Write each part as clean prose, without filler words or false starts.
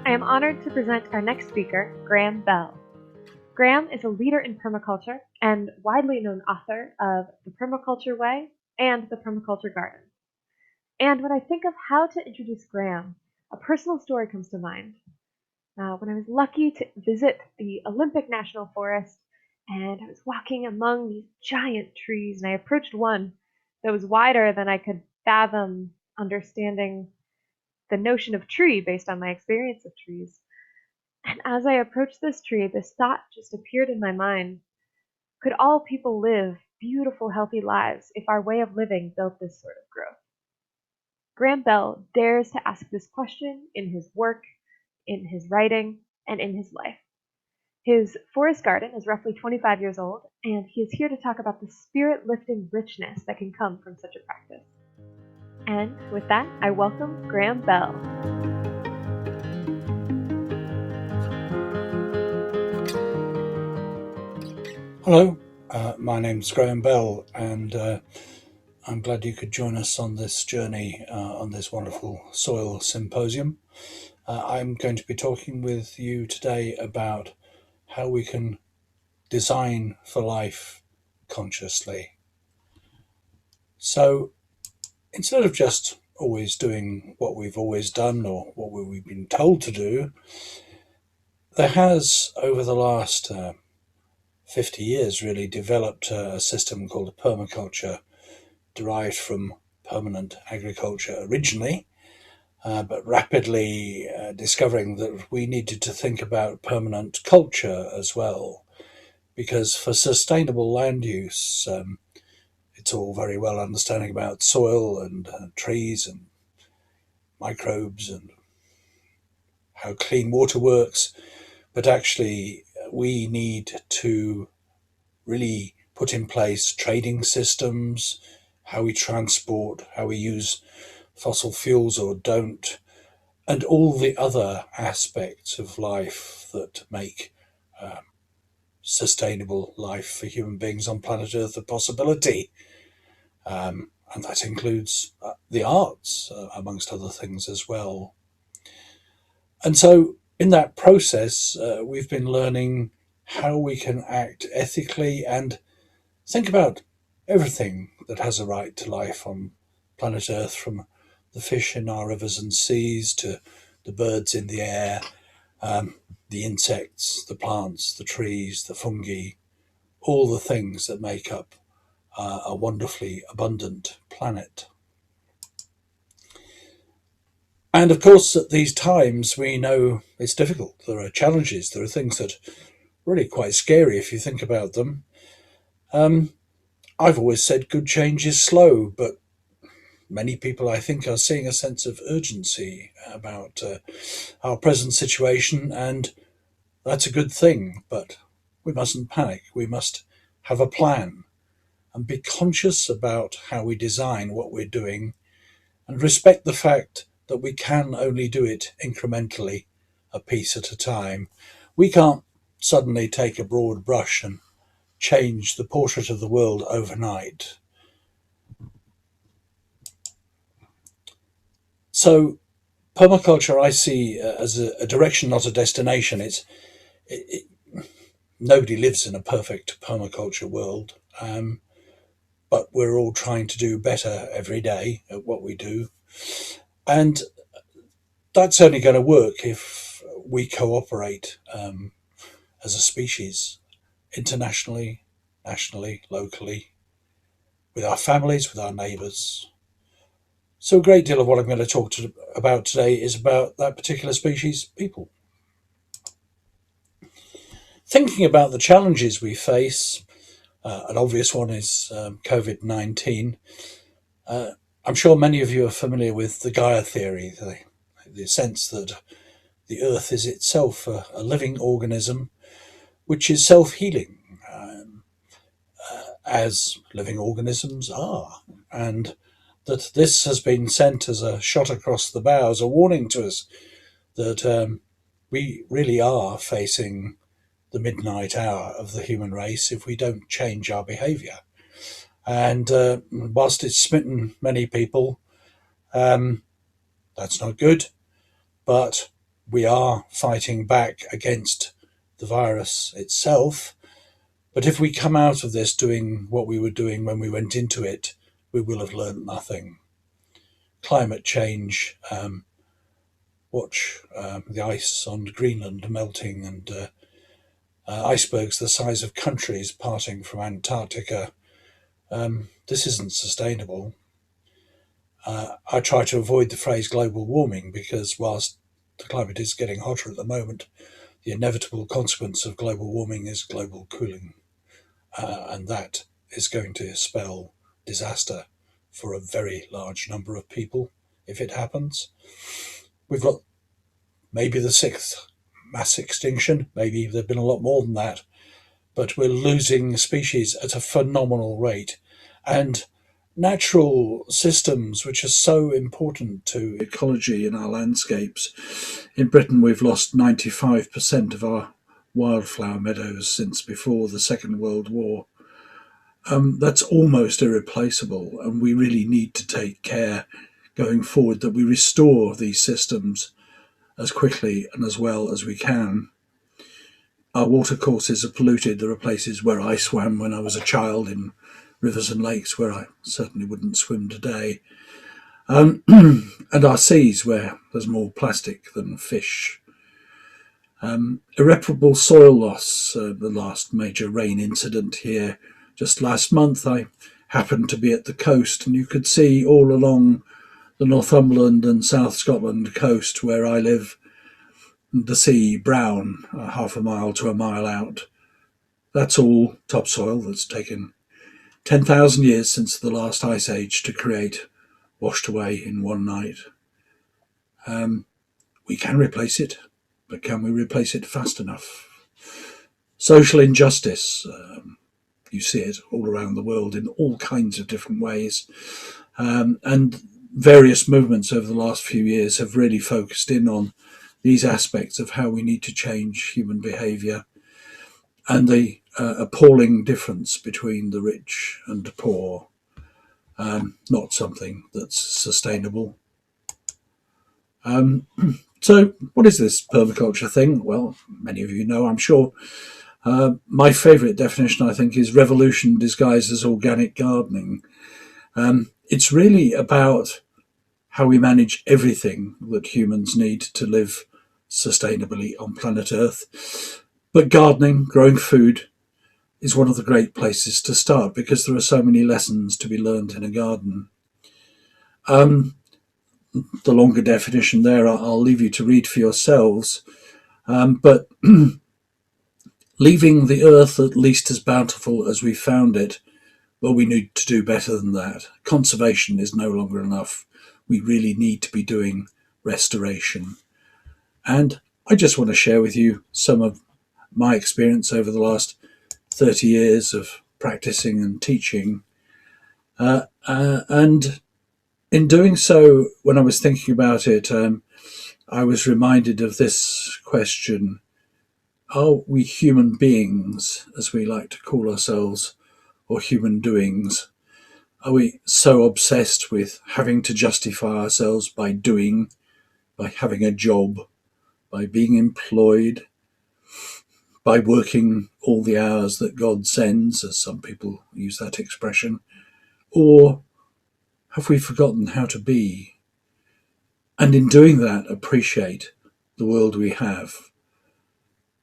I am honored to present our next speaker, Graham Bell. Graham is a leader in permaculture and widely known author of The Permaculture Way and The Permaculture Garden. And when I think of how to introduce Graham, a personal story comes to mind. When I was lucky to visit the Olympic National Forest, and I was walking among these giant trees, and I approached one that was wider than I could fathom understanding the notion of tree based on my experience of trees. And as I approached this tree, this thought just appeared in my mind. Could all people live beautiful, healthy lives if our way of living built this sort of growth? Graham Bell dares to ask this question in his work, in his writing, and in his life. His forest garden is roughly 25 years old, and he is here to talk about the spirit-lifting richness that can come from such a practice. And with that, I welcome Graham Bell. Hello, my name's Graham Bell, and I'm glad you could join us on this journey on this wonderful soil symposium. I'm going to be talking with you today about how we can design for life consciously. So instead of just always doing what we've always done or what we've been told to do, there has, over the last 50 years, really developed a system called permaculture, derived from permanent agriculture originally, but rapidly discovering that we needed to think about permanent culture as well, because for sustainable land use, it's all very well understanding about soil and trees and microbes and how clean water works, but actually we need to really put in place trading systems, how we transport, how we use fossil fuels or don't, and all the other aspects of life that make sustainable life for human beings on planet Earth a possibility. And that includes the arts, amongst other things as well. And so in that process, we've been learning how we can act ethically and think about everything that has a right to life on planet Earth, from the fish in our rivers and seas to the birds in the air, the insects, the plants, the trees, the fungi, all the things that make up a wonderfully abundant planet. And of course, at these times, we know it's difficult. There are challenges. There are things that are really quite scary if you think about them. I've always said good change is slow, but many people, I think, are seeing a sense of urgency about our present situation, and that's a good thing, but we mustn't panic. We must have a plan and be conscious about how we design what we're doing and respect the fact that we can only do it incrementally, a piece at a time. We can't suddenly take a broad brush and change the portrait of the world overnight. So permaculture I see as a direction, not a destination. Nobody lives in a perfect permaculture world, but we're all trying to do better every day at what we do. And that's only going to work if we cooperate as a species, internationally, nationally, locally, with our families, with our neighbours. So a great deal of what I'm going to talk about today is about that particular species, people. Thinking about the challenges we face, an obvious one is COVID-19. I'm sure many of you are familiar with the Gaia theory, the sense that the Earth is itself a living organism which is self-healing, as living organisms are, and that this has been sent as a shot across the bow, as a warning to us that we really are facing the midnight hour of the human race if we don't change our behaviour. And whilst it's smitten many people, that's not good, but We are fighting back against the virus itself, but if we come out of this doing what we were doing when we went into it, we will have learned nothing. Climate change, watch the ice on Greenland melting and icebergs the size of countries parting from Antarctica. This isn't sustainable. I try to avoid the phrase global warming because whilst the climate is getting hotter at the moment, the inevitable consequence of global warming is global cooling. And that is going to spell disaster for a very large number of people if it happens. We've got maybe the sixth mass extinction, maybe there have been a lot more than that, but we're losing species at a phenomenal rate. And natural systems, which are so important to ecology in our landscapes. In Britain, we've lost 95% of our wildflower meadows since before the Second World War. That's almost irreplaceable, and we really need to take care going forward that we restore these systems as quickly and as well as we can. Our watercourses are polluted. There are places where I swam when I was a child in rivers and lakes where I certainly wouldn't swim today. And our seas where there's more plastic than fish. Irreparable soil loss, the last major rain incident here just last month. I happened to be at the coast, and you could see all along the Northumberland and South Scotland coast where I live, the sea brown, half a mile to a mile out. That's all topsoil that's taken 10,000 years since the last ice age to create, washed away in one night. We can replace it, but can we replace it fast enough? Social injustice, you see it all around the world in all kinds of different ways. And various movements over the last few years have really focused in on these aspects of how we need to change human behaviour and the appalling difference between the rich and the poor. Not something that's sustainable. So what is this permaculture thing? Well, many of you know, I'm sure. My favourite definition, I think, is revolution disguised as organic gardening. It's really about how we manage everything that humans need to live sustainably on planet Earth. But gardening, growing food, is one of the great places to start because there are so many lessons to be learned in a garden. The longer definition there, I'll leave you to read for yourselves. But leaving the earth at least as bountiful as we found it, well, we need to do better than that. Conservation is no longer enough. We really need to be doing restoration. And I just want to share with you some of my experience over the last 30 years of practicing and teaching. And in doing so, when I was thinking about it, I was reminded of this question: are we human beings, as we like to call ourselves, or human doings? Are we so obsessed with having to justify ourselves by doing, by having a job, by being employed, by working all the hours that God sends, as some people use that expression? Or have we forgotten how to be? And in doing that, appreciate the world we have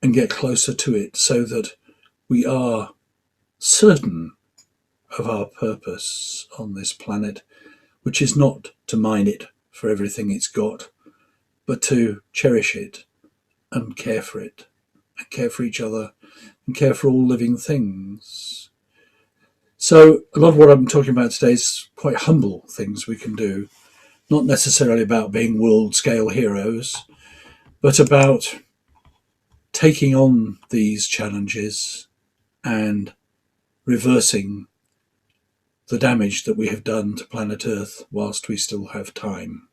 and get closer to it so that we are certain of our purpose on this planet, which is not to mine it for everything it's got, but to cherish it and care for it, and care for each other, and care for all living things. So a lot of what I'm talking about today is quite humble things we can do, not necessarily about being world-scale heroes, but about taking on these challenges and reversing the damage that we have done to planet Earth whilst we still have time.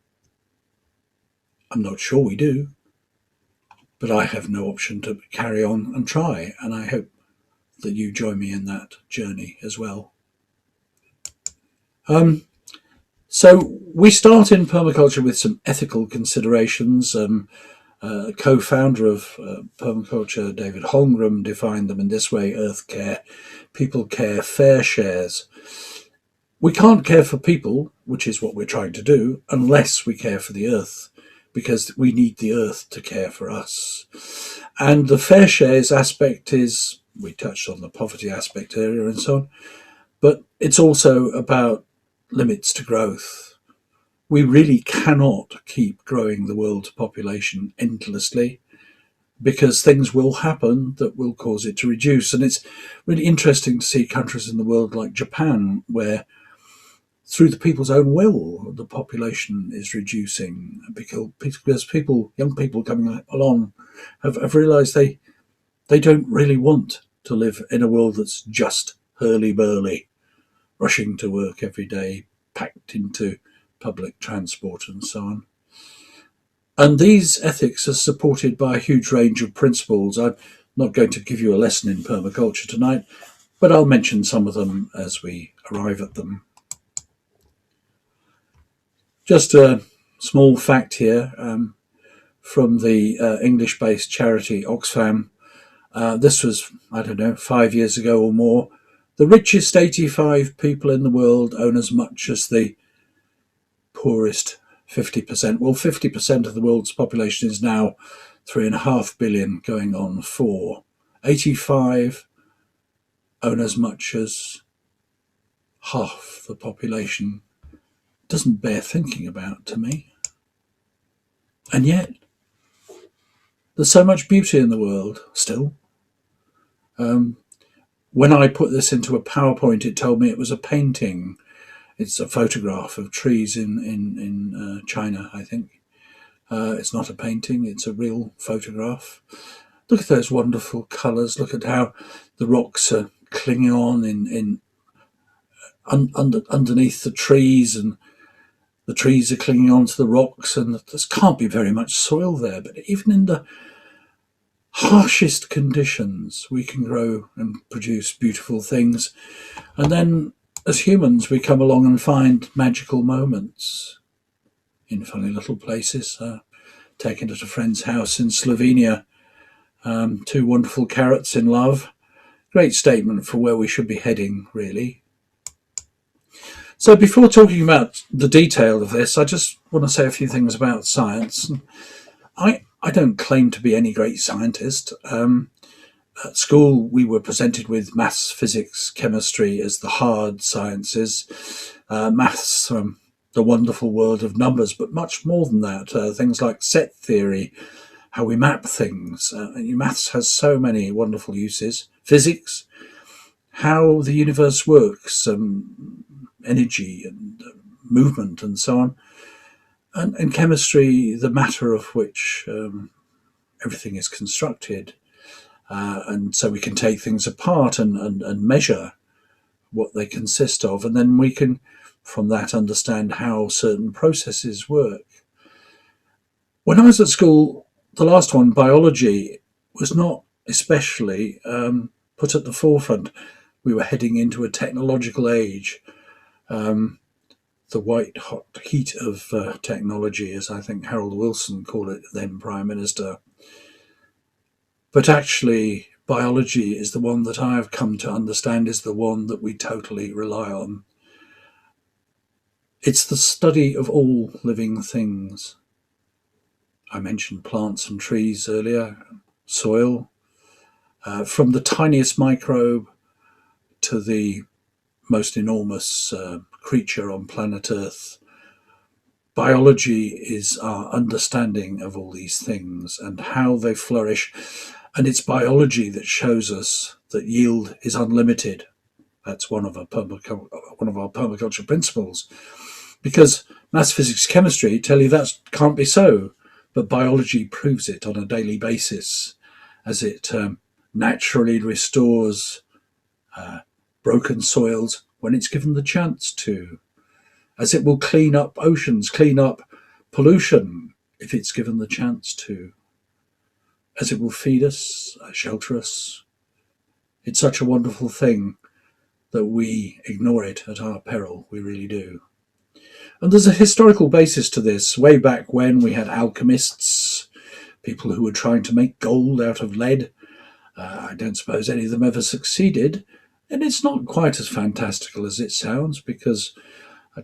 I'm not sure we do, but I have no option to carry on and try, and I hope that you join me in that journey as well. So we start in permaculture with some ethical considerations, Co-founder of permaculture, David Holmgren, defined them in this way: earth care, people care, fair shares. We can't care for people, which is what we're trying to do, unless we care for the earth, because we need the earth to care for us. And the fair shares aspect is, we touched on the poverty aspect earlier and so on, but it's also about limits to growth. We really cannot keep growing the world's population endlessly, because things will happen that will cause it to reduce. And it's really interesting to see countries in the world like Japan, where through the people's own will, the population is reducing, because young people coming along have realised they don't really want to live in a world that's just hurly-burly, rushing to work every day, packed into public transport and so on. And these ethics are supported by a huge range of principles. I'm not going to give you a lesson in permaculture tonight, but I'll mention some of them as we arrive at them. Just a small fact here from the English-based charity Oxfam. This was, 5 years ago or more. The richest 85 people in the world own as much as the poorest 50%. Well, 50% of the world's population is now 3.5 billion, going on 4. 85 own as much as half the population. Doesn't bear thinking about to me. And yet, there's so much beauty in the world still. When I put this into a PowerPoint, it told me it was a painting. It's a photograph of trees in China, I think. It's not a painting, it's a real photograph. Look at those wonderful colours. Look at how the rocks are clinging on underneath the trees, and the trees are clinging onto the rocks, and there can't be very much soil there. But even in the harshest conditions, we can grow and produce beautiful things. And then as humans, we come along and find magical moments in funny little places. Taken at a friend's house in Slovenia, 2 wonderful carrots in love. Great statement for where we should be heading, really. So before talking about the detail of this, I just want to say a few things about science. I don't claim to be any great scientist. At school, we were presented with maths, physics, chemistry as the hard sciences. Maths from the wonderful world of numbers, but much more than that. Things like set theory, how we map things. Maths has so many wonderful uses. Physics, how the universe works, energy and movement and so on. And chemistry, the matter of which everything is constructed. And so we can take things apart and measure what they consist of. And then we can, from that, understand how certain processes work. When I was at school, the last one, biology, was not especially put at the forefront. We were heading into a technological age. The white hot heat of technology, as I think Harold Wilson called it, then Prime Minister. But actually, biology is the one that I have come to understand is the one that we totally rely on. It's the study of all living things. I mentioned plants and trees earlier, soil, from the tiniest microbe to the most enormous creature on planet Earth. Biology is our understanding of all these things and how they flourish. And it's biology that shows us that yield is unlimited. That's one of our permaculture principles. Because maths, physics, chemistry tell you that can't be so. But biology proves it on a daily basis as it naturally restores broken soils when it's given the chance to, as it will clean up oceans, clean up pollution if it's given the chance to, as it will feed us, shelter us. It's such a wonderful thing that we ignore it at our peril. We really do. And there's a historical basis to this. Way back when we had alchemists, people who were trying to make gold out of lead. I don't suppose any of them ever succeeded. And it's not quite as fantastical as it sounds, because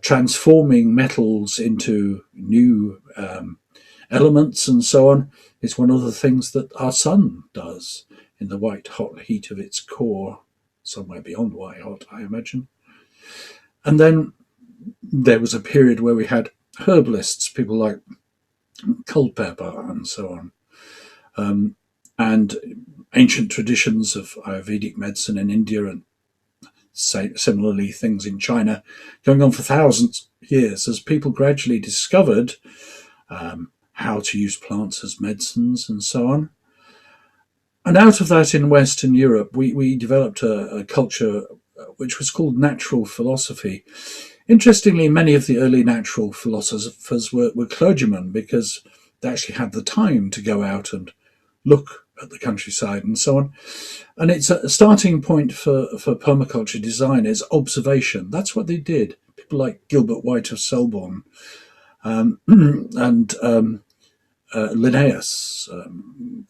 transforming metals into new elements and so on is one of the things that our sun does in the white hot heat of its core, somewhere beyond white hot, I imagine. And then there was a period where we had herbalists, people like Culpeper and so on, and ancient traditions of Ayurvedic medicine in India, and similarly things in China, going on for thousands of years as people gradually discovered how to use plants as medicines and so on. And out of that, in Western Europe, we developed a culture which was called natural philosophy. Interestingly, many of the early natural philosophers were clergymen, because they actually had the time to go out and look at the countryside and so on. And it's a starting point for permaculture design is observation. That's what they did. People like Gilbert White of Selborne and Linnaeus,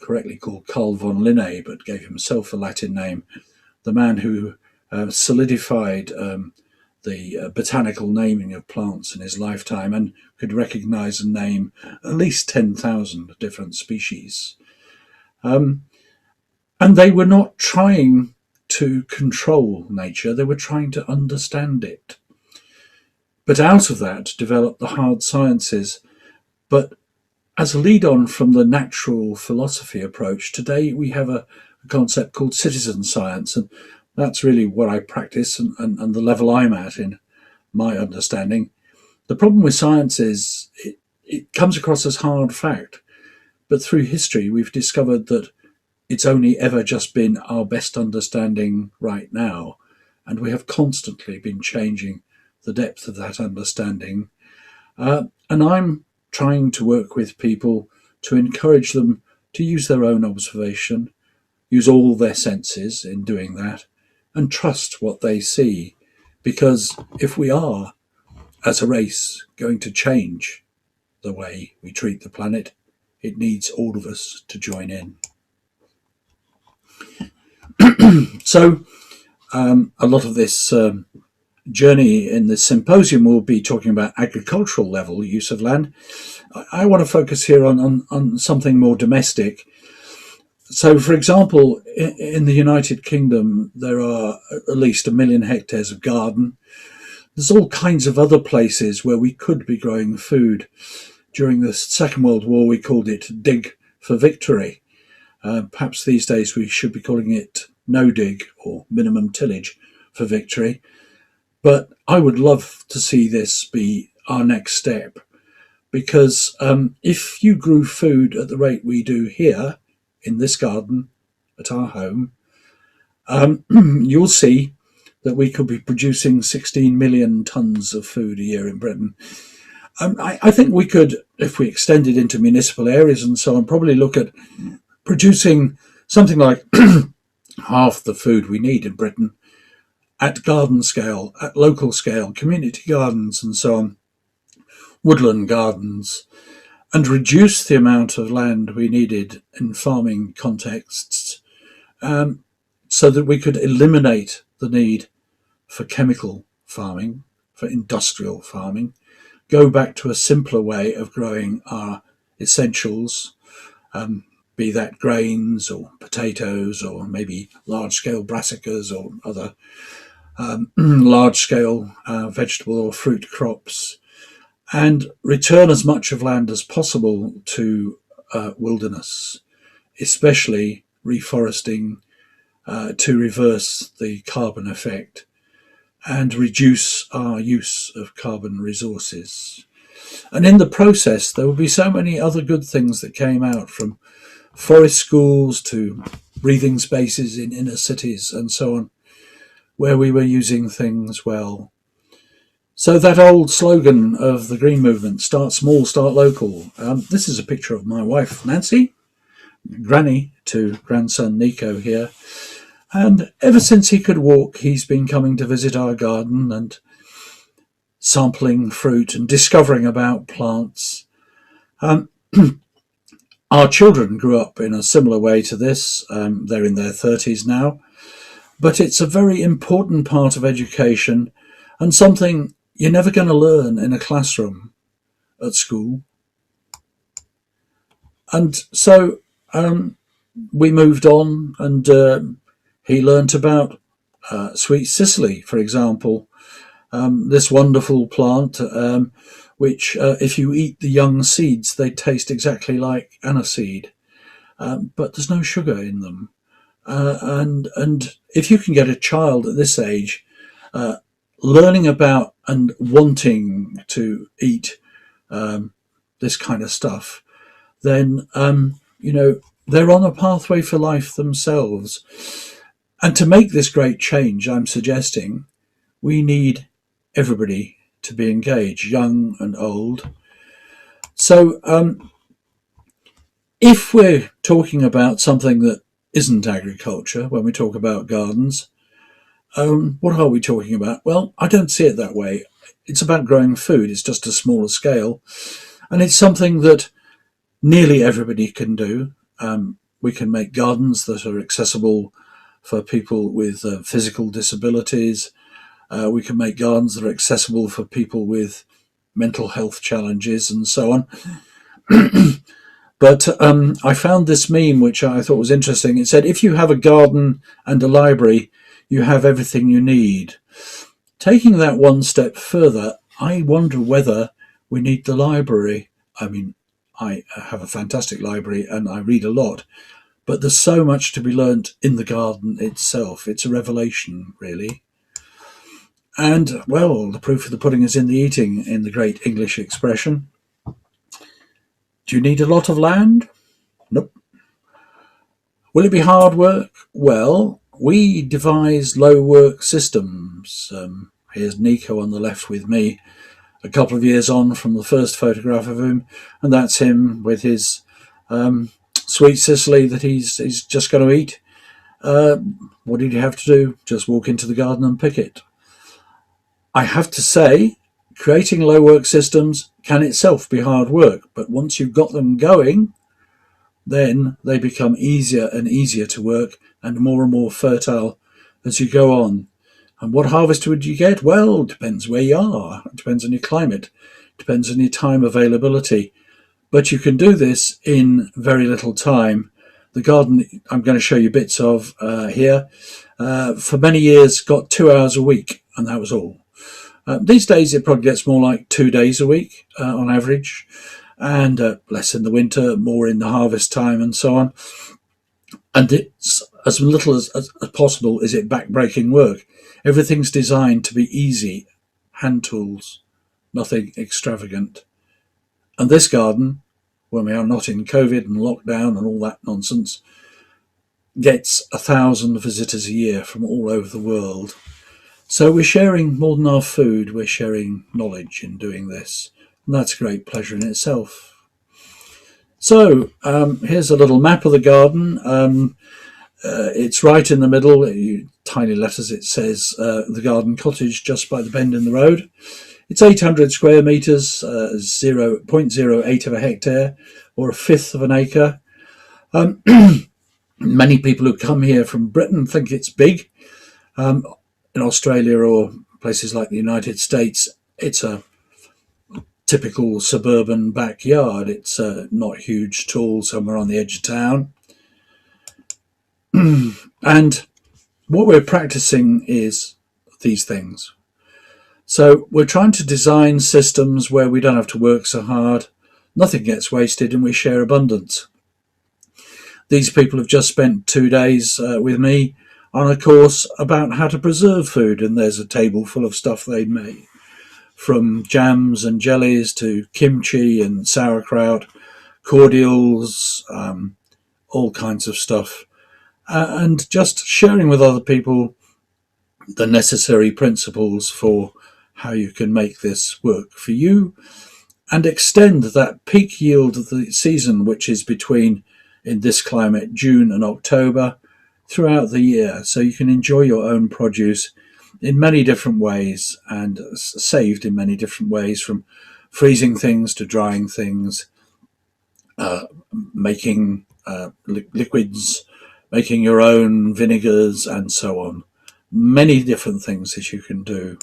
correctly called Carl von Linné, but gave himself a Latin name, the man who solidified the botanical naming of plants in his lifetime and could recognize and name at least 10,000 different species. And they were not trying to control nature, they were trying to understand it. But out of that developed the hard sciences. But as a lead-on from the natural philosophy approach, today we have a concept called citizen science, and that's really what I practice and the level I'm at in my understanding. The problem with science is it comes across as hard fact, but through history we've discovered that it's only ever just been our best understanding right now, and we have constantly been changing the depth of that understanding. And I'm trying to work with people to encourage them to use their own observation, use all their senses in doing that, and trust what they see. Because if we are, as a race, going to change the way we treat the planet, it needs all of us to join in. So a lot of this journey in this symposium will be talking about agricultural level use of land. I want to focus here on something more domestic. So, for example, in the United Kingdom, there are at least 1 million hectares of garden. There's all kinds of other places where we could be growing food. During the Second World War, we called it dig for victory. Perhaps these days we should be calling it no dig or minimum tillage for victory. But I would love to see this be our next step, because if you grew food at the rate we do here in this garden at our home, you'll see that we could be producing 16 million tonnes of food a year in Britain. I think we could, if we extended into municipal areas and so on, probably look at producing something like half the food we need in Britain at garden scale, at local scale, community gardens and so on, woodland gardens, and reduce the amount of land we needed in farming contexts, so that we could eliminate the need for chemical farming, for industrial farming, go back to a simpler way of growing our essentials, be that grains or potatoes or maybe large-scale brassicas or other large-scale vegetable or fruit crops, and return as much of land as possible to wilderness, especially reforesting to reverse the carbon effect and reduce our use of carbon resources. And in the process, there will be so many other good things that came out, from forest schools to breathing spaces in inner cities and so on, where we were using things well. So that old slogan of the Green Movement, start small, start local. This is a picture of my wife, Nancy, granny to grandson Nico here. And ever since he could walk, he's been coming to visit our garden and sampling fruit and discovering about plants. Our children grew up in a similar way to this. They're in their 30s now, but it's a very important part of education and something you're never going to learn in a classroom at school. And so we moved on, and he learnt about sweet cicely, for example, this wonderful plant, which, if you eat the young seeds, they taste exactly like aniseed, but there's no sugar in them. And if you can get a child at this age uh, learning about and wanting to eat this kind of stuff, then they're on a pathway for life themselves. And to make this great change, I'm suggesting we need everybody to be engaged, young and old. So if we're talking about something that isn't agriculture, when we talk about gardens, what are we talking about? Well, I don't see it that way. It's about growing food. It's just a smaller scale. And it's something that nearly everybody can do. We can make gardens that are accessible for people with physical disabilities. We can make gardens that are accessible for people with mental health challenges and so on. But I found this meme, which I thought was interesting. It said, if you have a garden and a library, you have everything you need. Taking that one step further, I wonder whether we need the library. I mean, I have a fantastic library and I read a lot, but there's so much to be learnt in the garden itself. It's a revelation, really. And, well, the proof of the pudding is in the eating, in the great English expression. Do you need a lot of land? Nope. Will it be hard work? Well, we devise low work systems. Here's Nico on the left with me, a couple of years on from the first photograph of him, and that's him with his sweet cicely that he's just going to eat. What did you have to do? Just walk into the garden and pick it. I have to say, creating low work systems can itself be hard work, but once you've got them going, then they become easier and easier to work and more fertile as you go on. And what harvest would you get? Well, it depends where you are. It depends on your climate. It depends on your time availability. But you can do this in very little time. The garden I'm going to show you bits of here, for many years got 2 hours a week, and that was all. These days it probably gets more like 2 days a week on average, and less in the winter, more in the harvest time and so on. And it's as little as possible is it back-breaking work. Everything's designed to be easy, hand tools, nothing extravagant. And this garden, when we are not in COVID and lockdown and all that nonsense, gets 1,000 visitors a year from all over the world. So we're sharing more than our food, we're sharing knowledge in doing this. And that's a great pleasure in itself. So here's a little map of the garden. It's right in the middle, tiny letters, it says the garden cottage just by the bend in the road. It's 800 square metres, 0.08 of a hectare, or a fifth of an acre. Many people who come here from Britain think it's big. In Australia or places like the United States, it's a typical suburban backyard. It's not huge at all, somewhere on the edge of town. And what we're practicing is these things. So we're trying to design systems where we don't have to work so hard, nothing gets wasted, and we share abundance. These people have just spent 2 days with me on a course about how to preserve food, and there's a table full of stuff they'd made, from jams and jellies to kimchi and sauerkraut, cordials, all kinds of stuff, and just sharing with other people the necessary principles for how you can make this work for you and extend that peak yield of the season, which is between, in this climate, June and October, throughout the year, so you can enjoy your own produce in many different ways and saved in many different ways, from freezing things to drying things making liquids, making your own vinegars, and so on. Many different things that you can do.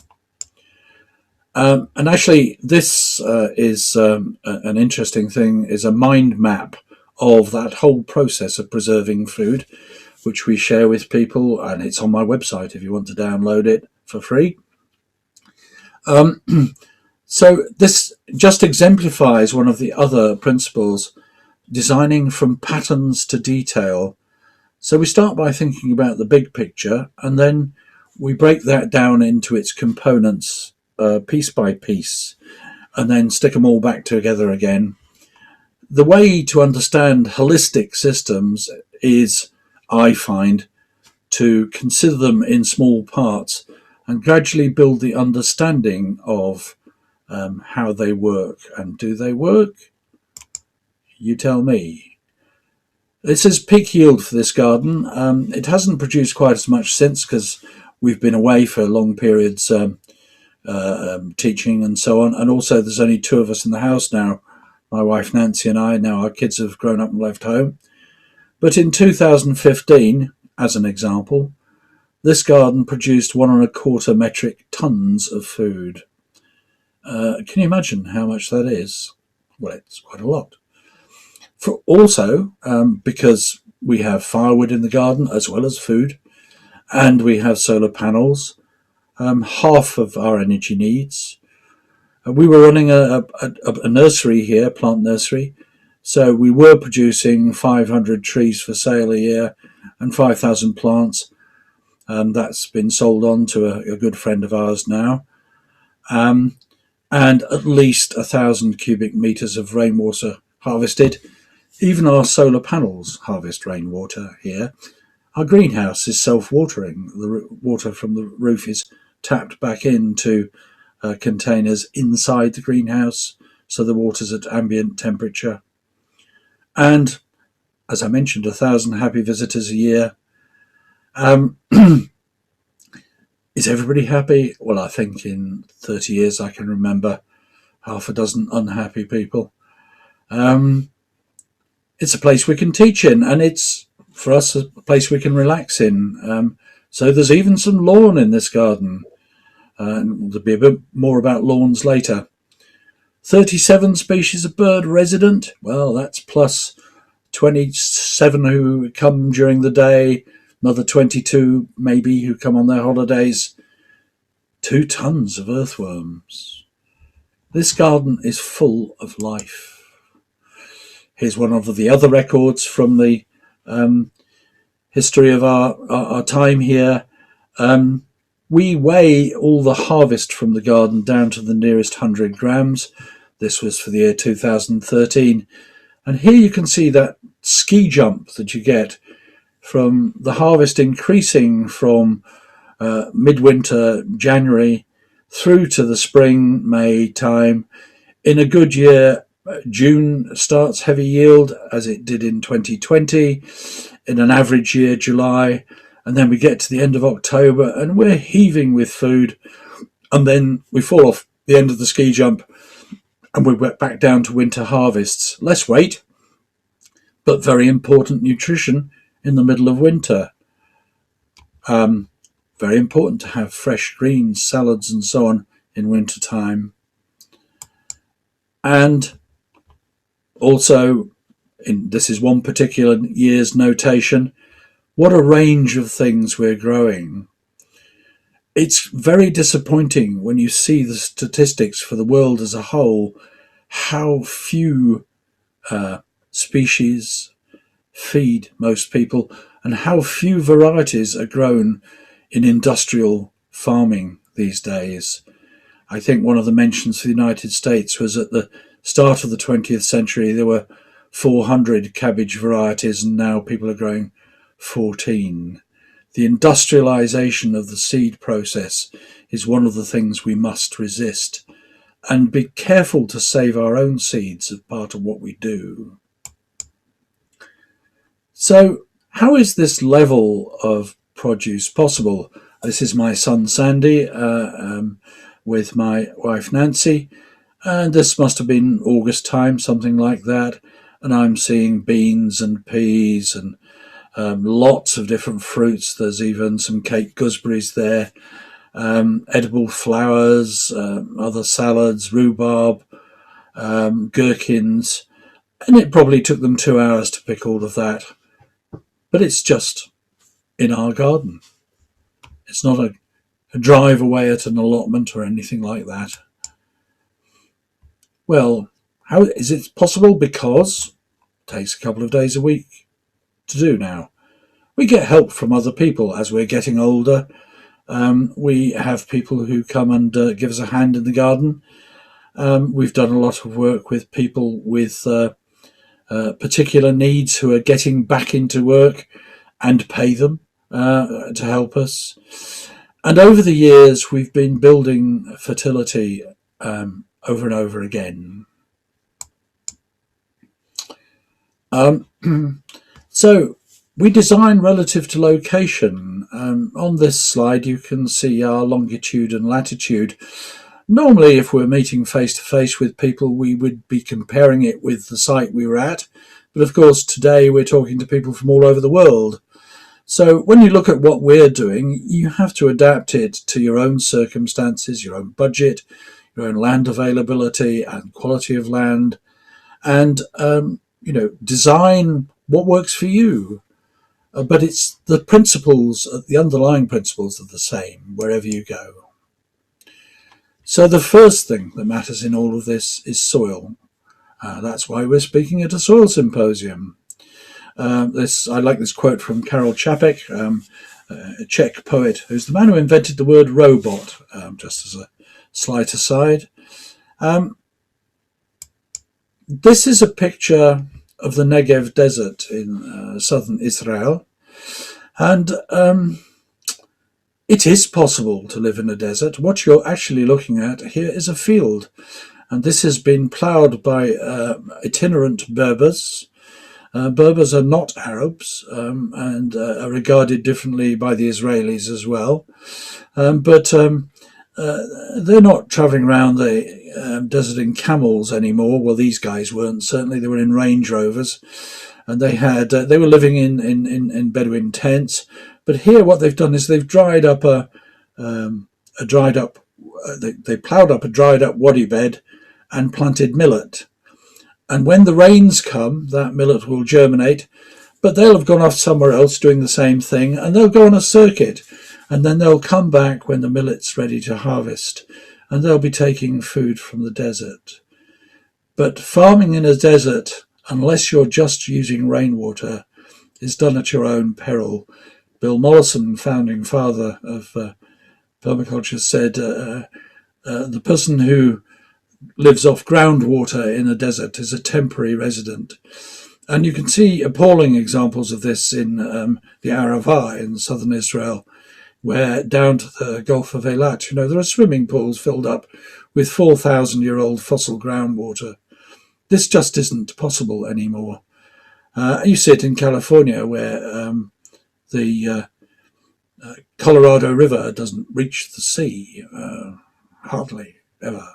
And actually, this is an interesting thing, is a mind map of that whole process of preserving food, which we share with people, and it's on my website if you want to download it for free. So this just exemplifies one of the other principles, designing from patterns to detail. So we start by thinking about the big picture, and then we break that down into its components piece by piece, and then stick them all back together again. The way to understand holistic systems is, I find, to consider them in small parts and gradually build the understanding of how they work. And do they work? You tell me. This is peak yield for this garden. It hasn't produced quite as much since, because we've been away for long periods teaching and so on. And also there's only two of us in the house now, my wife Nancy and I. Now our kids have grown up and left home. But in 2015, as an example, this garden produced 1.25 metric tons of food. Can you imagine how much that is? Well, it's quite a lot. Also, because we have firewood in the garden as well as food, and we have solar panels, half of our energy needs. We were running a nursery here, plant nursery, so we were producing 500 trees for sale a year and 5,000 plants. That's been sold on to a good friend of ours now. And at least 1,000 cubic meters of rainwater harvested. Even our solar panels harvest rainwater here. Our greenhouse is self-watering. The water from the roof is tapped back into containers inside the greenhouse, so the water's at ambient temperature. And as I mentioned, 1,000 happy visitors a year. Is everybody happy? Well, I think in 30 years I can remember half a dozen unhappy people. It's a place we can teach in, and it's, for us, a place we can relax in. So there's even some lawn in this garden. And there'll be a bit more about lawns later. 37 species of bird resident. Well, that's plus 27 who come during the day, another 22 maybe who come on their holidays. 2 tons of earthworms. This garden is full of life. Here's one of the other records from the history of our time here. We weigh all the harvest from the garden down to the nearest 100 grams. This was for the year 2013. And here you can see that ski jump that you get from the harvest increasing from midwinter, January, through to the spring, May time. In a good year, June starts heavy yield, as it did in 2020. In an average year, July. And then we get to the end of October and we're heaving with food. And then we fall off the end of the ski jump and we're back down to winter harvests. Less weight, but very important nutrition in the middle of winter. Very important to have fresh greens, salads and so on in winter time. And also, this is one particular year's notation, what a range of things we're growing. It's very disappointing when you see the statistics for the world as a whole, how few species feed most people and how few varieties are grown in industrial farming these days. I think one of the mentions for the United States was at the start of the 20th century there were 400 cabbage varieties and now people are growing 14. The industrialization of the seed process is one of the things we must resist, and be careful to save our own seeds as part of what we do. So how is this level of produce possible? This is my son Sandy with my wife Nancy, and this must have been August time, something like that. and I'm seeing beans and peas and lots of different fruits. There's even some Cape gooseberries there, edible flowers, other salads, rhubarb, gherkins, and it probably took them 2 hours to pick all of that. But it's just in our garden. It's not a drive away at an allotment or anything like that. Well, how is it possible? Because it takes a couple of days a week to do now. We get help from other people as we're getting older. We have people who come and give us a hand in the garden. We've done a lot of work with people with particular needs who are getting back into work and pay them to help us. And over the years, we've been building fertility over and over again. So we design relative to location. On this slide, you can see our longitude and latitude. Normally, if we're meeting face to face with people, we would be comparing it with the site we were at. But of course, today we're talking to people from all over the world. So when you look at what we're doing, you have to adapt it to your own circumstances, your own budget, your own land availability and quality of land, and design what works for you. But it's the principles, the underlying principles are the same wherever you go. So the first thing that matters in all of this is soil. That's why we're speaking at a soil symposium. I like this quote from Karel Čapek, a Czech poet, who's the man who invented the word robot, just as a slight aside. This is a picture of the Negev desert in southern Israel. And it is possible to live in a desert. What you're actually looking at here is a field. And this has been ploughed by itinerant Berbers. Berbers are not Arabs and are regarded differently by the Israelis as well. But they're not travelling around the desert in camels anymore. Well, these guys weren't. Certainly, they were in Range Rovers, and they were living in Bedouin tents. But here, what they've done is they've dried up they ploughed up a dried up wadi bed and planted millet. And when the rains come, that millet will germinate, but they'll have gone off somewhere else doing the same thing, and they'll go on a circuit, and then they'll come back when the millet's ready to harvest, and they'll be taking food from the desert. But farming in a desert, unless you're just using rainwater, is done at your own peril. Bill Mollison, founding father of permaculture, said the person who lives off groundwater in a desert is a temporary resident. And you can see appalling examples of this in the Arava in southern Israel, where down to the Gulf of Eilat, there are swimming pools filled up with 4,000-year-old fossil groundwater. This just isn't possible anymore. You see it in California, where the Colorado River doesn't reach the sea, hardly ever.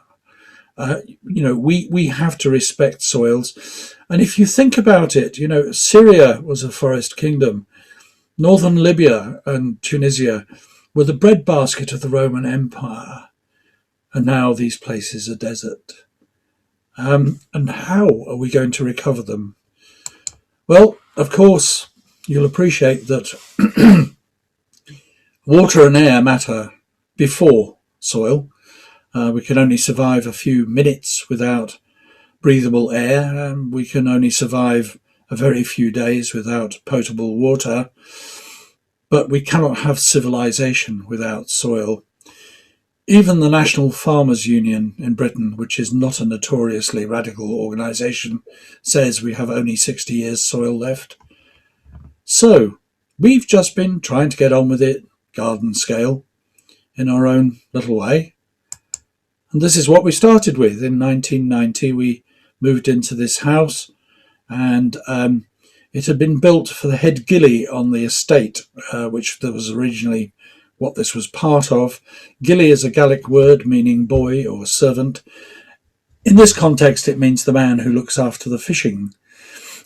We have to respect soils. And if you think about it, Syria was a forest kingdom. Northern Libya and Tunisia were the breadbasket of the Roman Empire. And now these places are desert. And how are we going to recover them? Well, of course, you'll appreciate that water and air matter before soil. We can only survive a few minutes without breathable air. We can only survive a very few days without potable water. But we cannot have civilization without soil. Even the National Farmers Union in Britain, which is not a notoriously radical organisation, says we have only 60 years soil left. So we've just been trying to get on with it, garden scale, in our own little way. And this is what we started with. In 1990, we moved into this house, and it had been built for the head gilly on the estate, which there was originally what this was part of. Gilly is a Gaelic word meaning boy or servant. In this context, it means the man who looks after the fishing.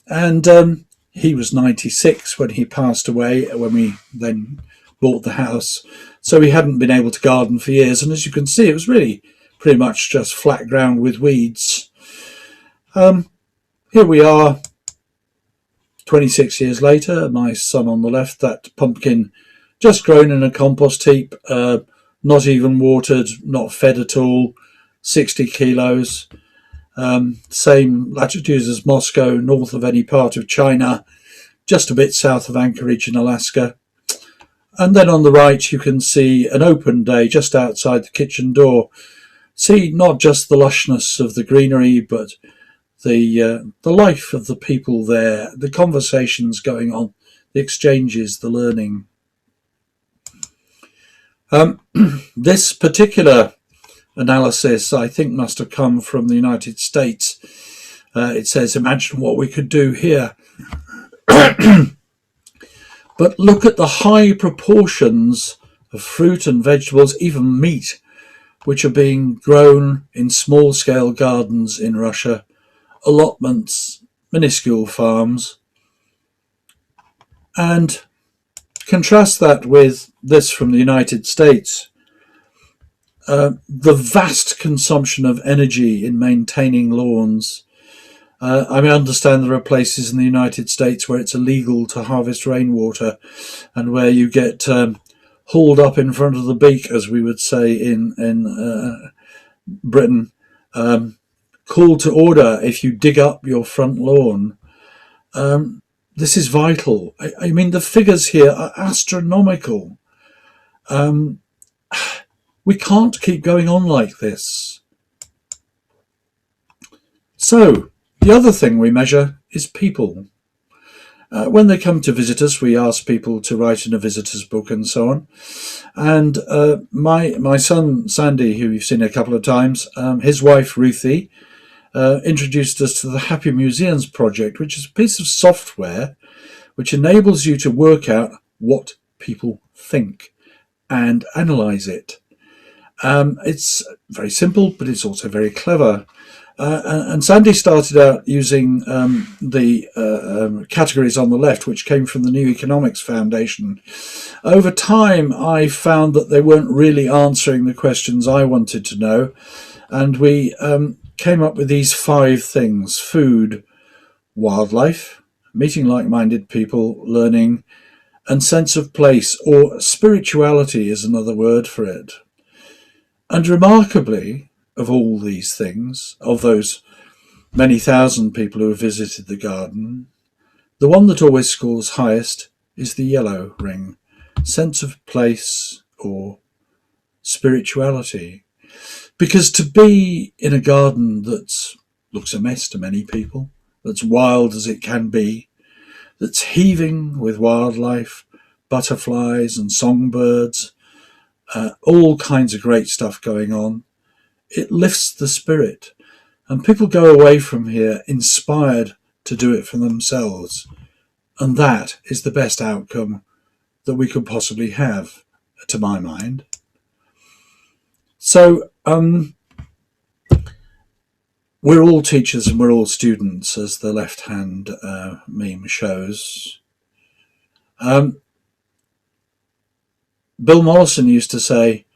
And he was 96 when he passed away, when we then bought the house. So he hadn't been able to garden for years. And as you can see, it was really pretty much just flat ground with weeds. Here we are, 26 years later, my son on the left, that pumpkin just grown in a compost heap, not even watered, not fed at all, 60 kilos. Same latitudes as Moscow, north of any part of China, just a bit south of Anchorage in Alaska. And then on the right, you can see an open day just outside the kitchen door. See not just the lushness of the greenery, but the life of the people there, the conversations going on, the exchanges, the learning. This particular analysis, I think, must have come from the United States. It says, imagine what we could do here. But look at the high proportions of fruit and vegetables, even meat, which are being grown in small-scale gardens in Russia, allotments, minuscule farms. And contrast that with this from the United States. The vast consumption of energy in maintaining lawns. I understand there are places in the United States where it's illegal to harvest rainwater, and where you get hauled up in front of the beak, as we would say in Britain, called to order if you dig up your front lawn. This is vital. I mean, the figures here are astronomical. We can't keep going on like this. So, the other thing we measure is people. When they come to visit us, we ask people to write in a visitor's book and so on. And my son, Sandy, who you've seen a couple of times, his wife, Ruthie, introduced us to the Happy Museums project, which is a piece of software which enables you to work out what people think and analyse it. It's very simple, but it's also very clever. And Sandy started out using the categories on the left, which came from the New Economics Foundation. Over time, I found that they weren't really answering the questions I wanted to know. And we came up with these 5 things: food, wildlife, meeting like-minded people, learning, and sense of place, or spirituality is another word for it. And remarkably, of all these things, of those many thousand people who have visited the garden, the one that always scores highest is the yellow ring, sense of place or spirituality. Because to be in a garden that looks a mess to many people, that's wild as it can be, that's heaving with wildlife, butterflies and songbirds, all kinds of great stuff going on, it lifts the spirit, and people go away from here inspired to do it for themselves. And that is the best outcome that we could possibly have, to my mind. So we're all teachers and we're all students, as the left-hand meme shows. Bill Mollison used to say,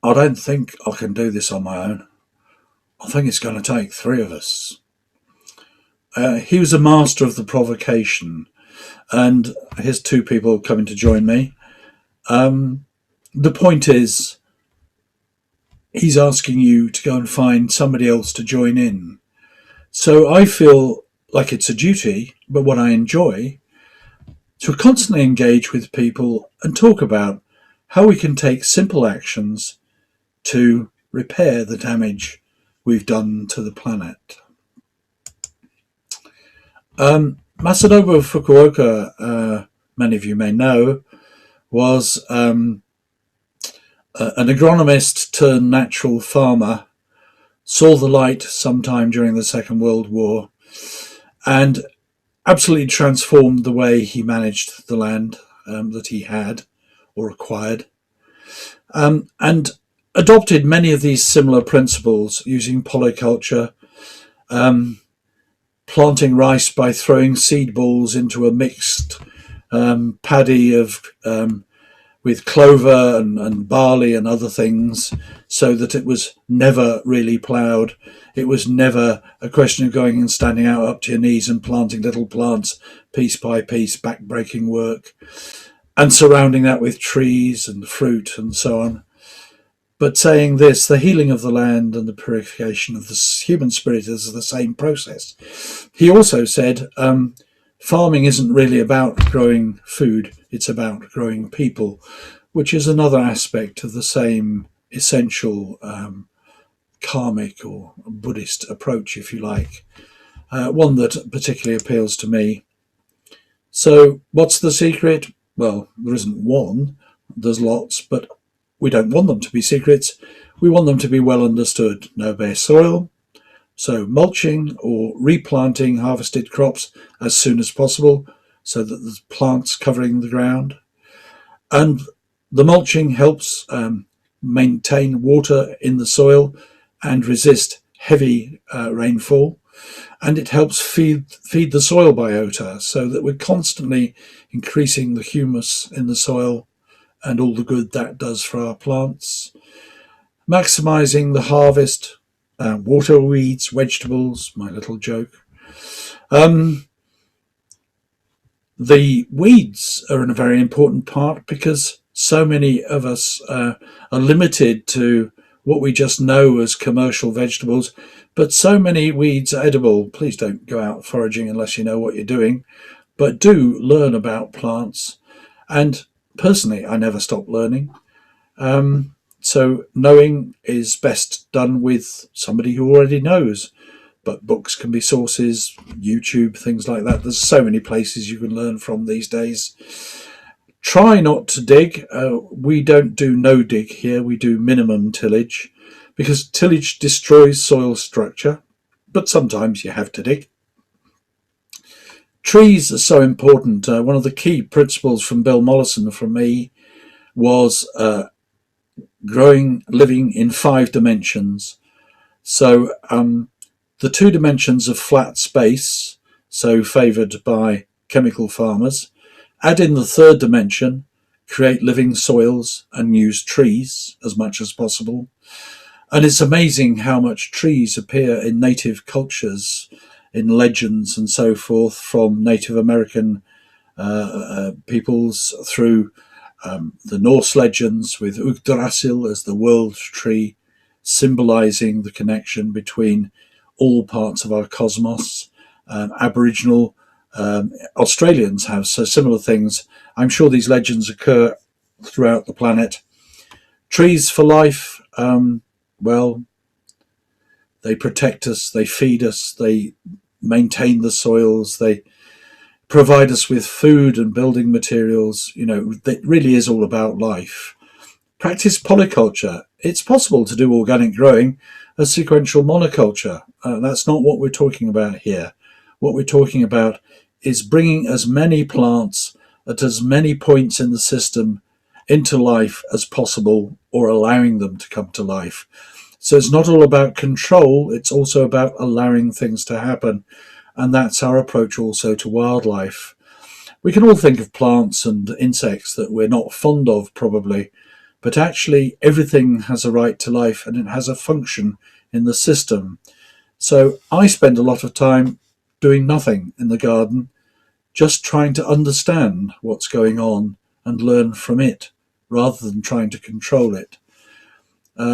I don't think I can do this on my own. I think it's going to take 3 of us. He was a master of the provocation, and here's 2 people coming to join me. The point is, he's asking you to go and find somebody else to join in. So I feel like it's a duty, but what I enjoy, to constantly engage with people and talk about how we can take simple actions to repair the damage we've done to the planet. Masanobu Fukuoka, many of you may know, was an agronomist turned natural farmer, saw the light sometime during the Second World War, and absolutely transformed the way he managed the land that he had or acquired, and adopted many of these similar principles using polyculture, planting rice by throwing seed balls into a mixed paddy of with clover and barley and other things, so that it was never really ploughed. It was never a question of going and standing out up to your knees and planting little plants piece by piece, back-breaking work, and surrounding that with trees and fruit and so on. But saying this, the healing of the land and the purification of the human spirit is the same process. He also said, farming isn't really about growing food, it's about growing people, which is another aspect of the same essential karmic or Buddhist approach, if you like, one that particularly appeals to me. So what's the secret? Well, there isn't one, there's lots, but we don't want them to be secrets. We want them to be well understood. No bare soil, so mulching or replanting harvested crops as soon as possible so that there's plants covering the ground. And the mulching helps maintain water in the soil and resist heavy rainfall. And it helps feed the soil biota so that we're constantly increasing the humus in the soil and all the good that does for our plants. Maximising the harvest, water weeds, vegetables, my little joke. The weeds are a very important part because so many of us are limited to what we just know as commercial vegetables, but so many weeds are edible. Please don't go out foraging unless you know what you're doing, but do learn about plants. And personally, I never stop learning. So knowing is best done with somebody who already knows. But books can be sources, YouTube, things like that. There's so many places you can learn from these days. Try not to dig. We don't do no dig here. We do minimum tillage because tillage destroys soil structure, but sometimes you have to dig. Trees are so important. One of the key principles from Bill Mollison from me was living in 5 dimensions. So the 2 dimensions of flat space, so favoured by chemical farmers. Add in the 3rd dimension, create living soils and use trees as much as possible. And it's amazing how much trees appear in native cultures, in legends and so forth, from Native American peoples through the Norse legends with Yggdrasil as the world tree, symbolising the connection between all parts of our cosmos. Aboriginal Australians have so similar things. I'm sure these legends occur throughout the planet. Trees for life, well, they protect us, they feed us, they maintain the soils, they provide us with food and building materials. You know, it really is all about life. Practice polyculture. It's possible to do organic growing as sequential monoculture. That's not what we're talking about here. What we're talking about is bringing as many plants at as many points in the system into life as possible, or allowing them to come to life. So it's not all about control, it's also about allowing things to happen. And that's our approach also to wildlife. We can all think of plants and insects that we're not fond of, probably, but actually everything has a right to life and it has a function in the system. So I spend a lot of time doing nothing in the garden, just trying to understand what's going on and learn from it, rather than trying to control it.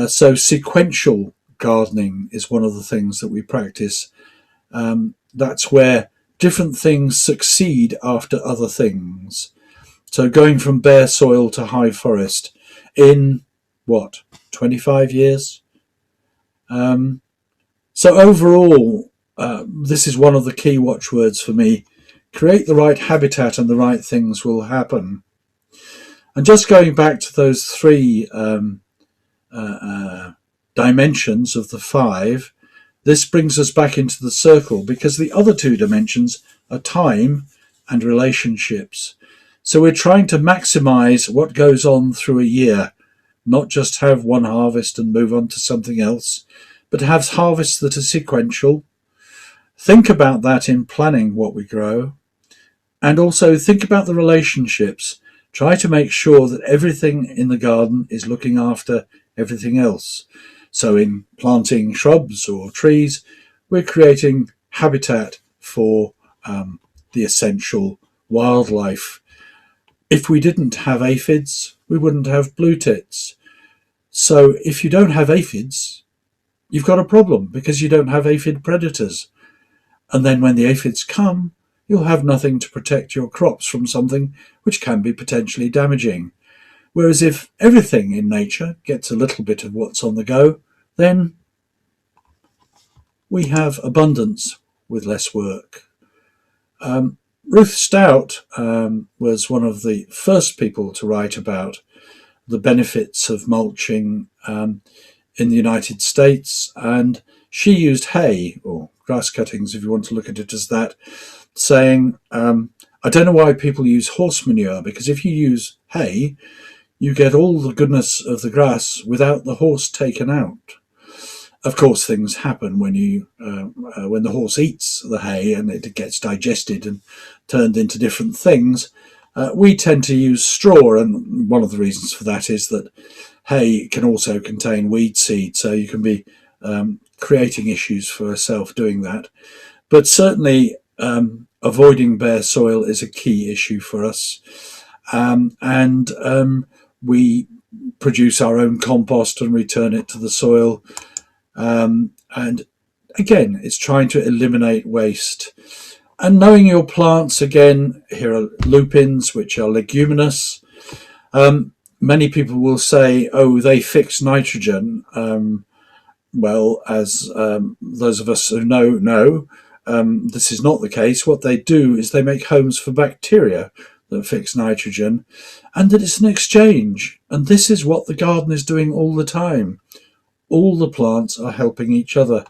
So sequential gardening is one of the things that we practice. That's where different things succeed after other things. So going from bare soil to high forest in, 25 years? So overall, this is one of the key watchwords for me. Create the right habitat and the right things will happen. And just going back to those 3 dimensions of the 5, this brings us back into the circle, because the other 2 dimensions are time and relationships. So we're trying to maximize what goes on through a year, not just have one harvest and move on to something else, but have harvests that are sequential, Think about that in planning what we grow, and also think about the relationships. Try to make sure that everything in the garden is looking after everything else. So in planting shrubs or trees, we're creating habitat for the essential wildlife. If we didn't have aphids, we wouldn't have blue tits. So if you don't have aphids, you've got a problem because you don't have aphid predators. And then when the aphids come, you'll have nothing to protect your crops from something which can be potentially damaging. Whereas if everything in nature gets a little bit of what's on the go, then we have abundance with less work. Ruth Stout was one of the first people to write about the benefits of mulching in the United States, and she used hay, or grass cuttings if you want to look at it as that, saying, I don't know why people use horse manure, because if you use hay, you get all the goodness of the grass without the horse taken out. Of course, things happen when the horse eats the hay and it gets digested and turned into different things. We tend to use straw, and one of the reasons for that is that hay can also contain weed seed, so you can be creating issues for yourself doing that. But certainly, avoiding bare soil is a key issue for us, and we produce our own compost and return it to the soil. And again, it's trying to eliminate waste. And knowing your plants, again, here are lupins, which are leguminous. Many people will say, oh, they fix nitrogen. Well, as those of us who know, this is not the case. What they do is they make homes for bacteria that fix nitrogen, and that it's an exchange. And this is what the garden is doing all the time. All the plants are helping each other.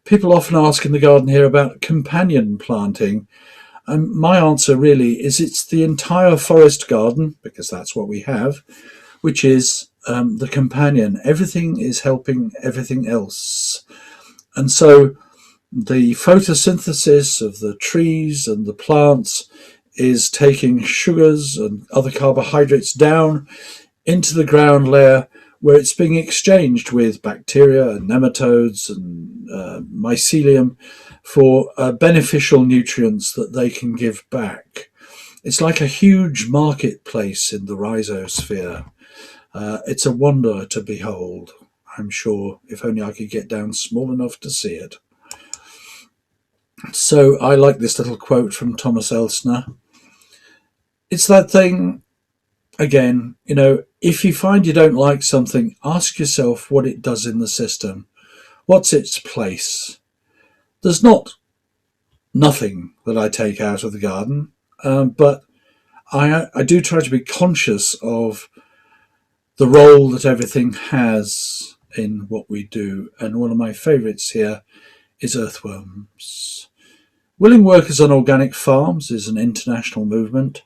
People often ask in the garden here about companion planting. And my answer really is it's the entire forest garden, because that's what we have, which is the companion. Everything is helping everything else. And so the photosynthesis of the trees and the plants is taking sugars and other carbohydrates down into the ground layer, where it's being exchanged with bacteria and nematodes and mycelium for beneficial nutrients that they can give back. It's like a huge marketplace in the rhizosphere. It's a wonder to behold, I'm sure, if only I could get down small enough to see it. So I like this little quote from Thomas Elsner. It's that thing, again, if you find you don't like something, ask yourself what it does in the system. What's its place? There's not nothing that I take out of the garden, but I do try to be conscious of the role that everything has in what we do. And one of my favourites here is earthworms. Willing Workers on Organic Farms is an international movement.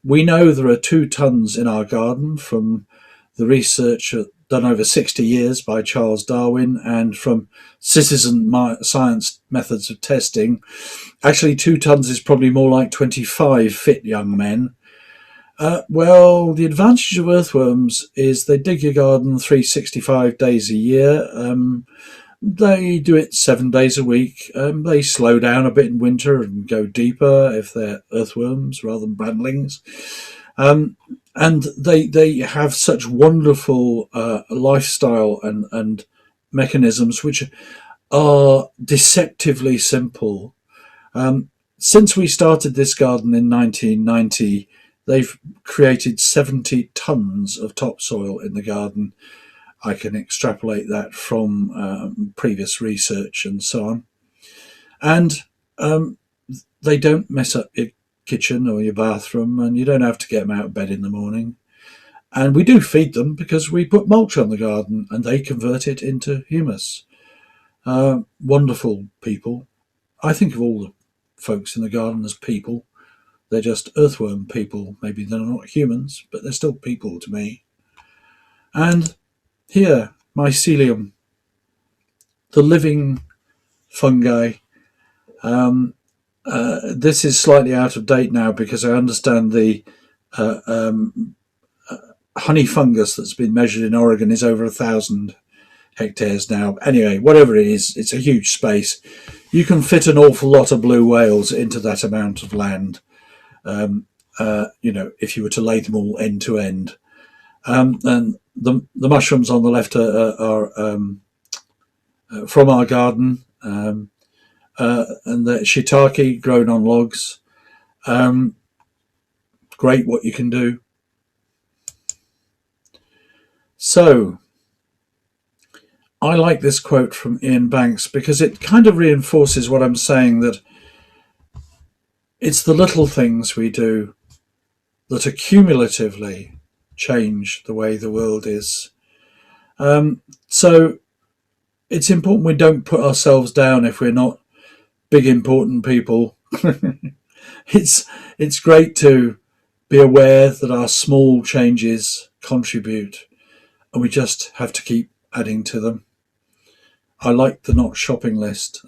We know there are 2 tons in our garden from the research done over 60 years by Charles Darwin and from citizen science methods of testing. Actually, 2 tons is probably more like 25 fit young men. Well, the advantage of earthworms is they dig your garden 365 days a year. They do it 7 days a week. They slow down a bit in winter and go deeper if they're earthworms rather than brandlings. And they have such wonderful lifestyle and mechanisms which are deceptively simple. Since we started this garden in 1990, they've created 70 tons of topsoil in the garden. I can extrapolate that from previous research and so on. And they don't mess up your kitchen or your bathroom, and you don't have to get them out of bed in the morning. And we do feed them because we put mulch on the garden and they convert it into humus. Wonderful people. I think of all the folks in the garden as people. They're just earthworm people. Maybe they're not humans, but they're still people to me. And here, mycelium, the living fungi This is slightly out of date now because I understand the uh, um, honey fungus that's been measured in Oregon is over 1,000 hectares now. Anyway, whatever it is, it's a huge space. You can fit an awful lot of blue whales into that amount of land. If you were to lay them all end to end. And the mushrooms on the left are from our garden, and the shiitake grown on logs. Um, Great what you can do. So I like this quote from Ian Banks because it kind of reinforces what I'm saying, that it's the little things we do that accumulatively change the way the world is. So it's important we don't put ourselves down if we're not big important people. It's great to be aware that our small changes contribute, and we just have to keep adding to them. I like the not shopping list.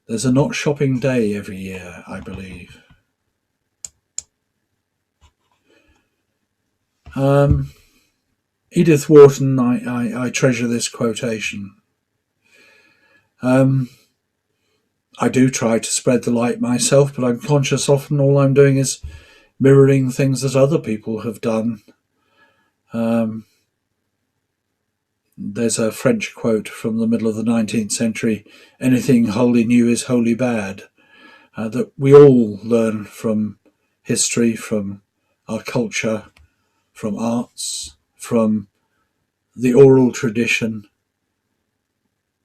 There's a not shopping day every year, I believe. Edith Wharton, I treasure this quotation. I do try to spread the light myself, but I'm conscious often all I'm doing is mirroring things that other people have done. There's a French quote from the middle of the 19th century, anything wholly new is wholly bad, that we all learn from history, from our culture, from arts, from the oral tradition,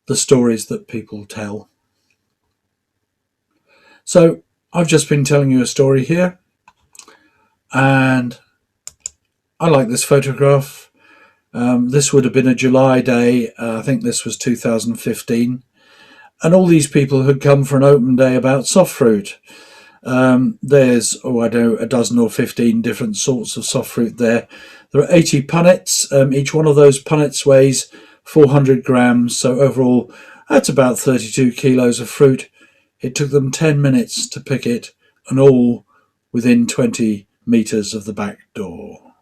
the stories that people tell. So I've just been telling you a story here, and I like this photograph. This would have been a July day. I think this was 2015. And all these people had come for an open day about soft fruit. There's, I don't know, a dozen or 15 different sorts of soft fruit there. There are 80 punnets. Each one of those punnets weighs 400 grams. So overall, that's about 32 kilos of fruit. It took them 10 minutes to pick it, and all within 20 meters of the back door.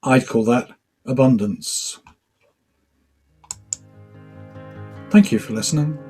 I'd call that abundance. Thank you for listening.